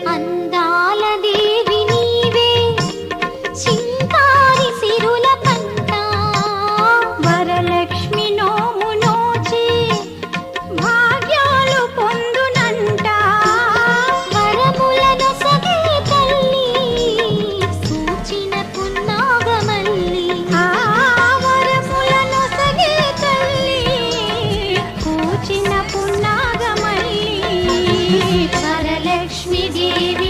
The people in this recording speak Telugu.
అందాల దేవి నీవే చింతారి సిరుల పంట వరలక్ష్మి నోము నోచి భాగ్యాలు పొందునంట వరములను సగే తల్లి సూచిన పున్నాగమల్లి వరములను సగే తల్లి కూచిన పున్నాగమల్లి వరలక్ష్మి దేవి